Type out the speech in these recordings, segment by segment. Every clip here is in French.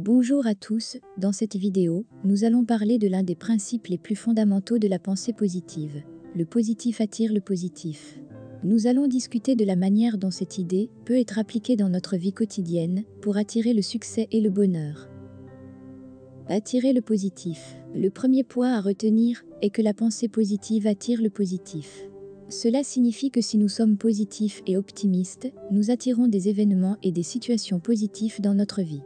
Bonjour à tous, dans cette vidéo, nous allons parler de l'un des principes les plus fondamentaux de la pensée positive. Le positif attire le positif. Nous allons discuter de la manière dont cette idée peut être appliquée dans notre vie quotidienne pour attirer le succès et le bonheur. Attirer le positif. Le premier point à retenir est que la pensée positive attire le positif. Cela signifie que si nous sommes positifs et optimistes, nous attirons des événements et des situations positives dans notre vie.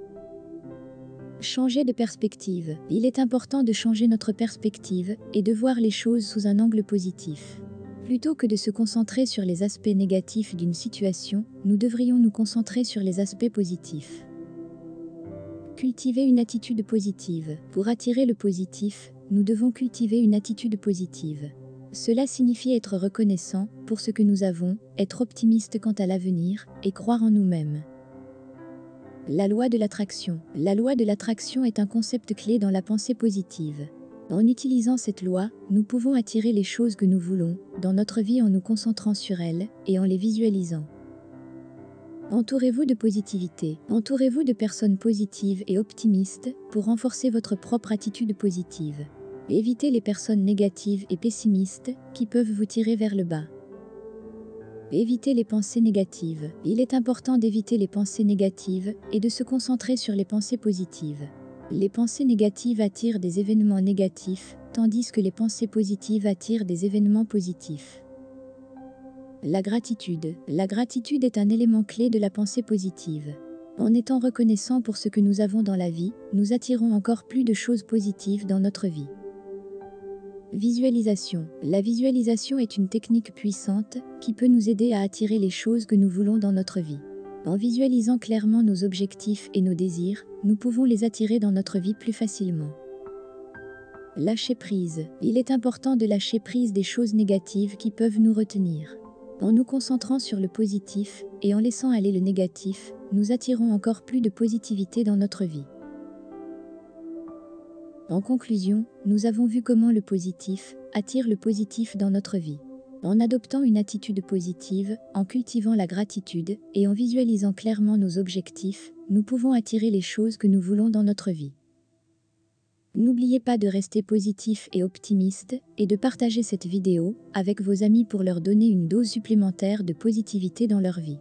Changer de perspective. Il est important de changer notre perspective et de voir les choses sous un angle positif. Plutôt que de se concentrer sur les aspects négatifs d'une situation, nous devrions nous concentrer sur les aspects positifs. Cultiver une attitude positive. Pour attirer le positif, nous devons cultiver une attitude positive. Cela signifie être reconnaissant pour ce que nous avons, être optimiste quant à l'avenir et croire en nous-mêmes. La loi de l'attraction. La loi de l'attraction est un concept clé dans la pensée positive. En utilisant cette loi, nous pouvons attirer les choses que nous voulons dans notre vie en nous concentrant sur elles et en les visualisant. Entourez-vous de positivité. Entourez-vous de personnes positives et optimistes pour renforcer votre propre attitude positive. Évitez les personnes négatives et pessimistes qui peuvent vous tirer vers le bas. Évitez les pensées négatives. Il est important d'éviter les pensées négatives et de se concentrer sur les pensées positives. Les pensées négatives attirent des événements négatifs, tandis que les pensées positives attirent des événements positifs. La gratitude. La gratitude est un élément clé de la pensée positive. En étant reconnaissant pour ce que nous avons dans la vie, nous attirons encore plus de choses positives dans notre vie. Visualisation. La visualisation est une technique puissante qui peut nous aider à attirer les choses que nous voulons dans notre vie. En visualisant clairement nos objectifs et nos désirs, nous pouvons les attirer dans notre vie plus facilement. Lâcher prise. Il est important de lâcher prise des choses négatives qui peuvent nous retenir. En nous concentrant sur le positif et en laissant aller le négatif, nous attirons encore plus de positivité dans notre vie. En conclusion, nous avons vu comment le positif attire le positif dans notre vie. En adoptant une attitude positive, en cultivant la gratitude et en visualisant clairement nos objectifs, nous pouvons attirer les choses que nous voulons dans notre vie. N'oubliez pas de rester positif et optimiste et de partager cette vidéo avec vos amis pour leur donner une dose supplémentaire de positivité dans leur vie.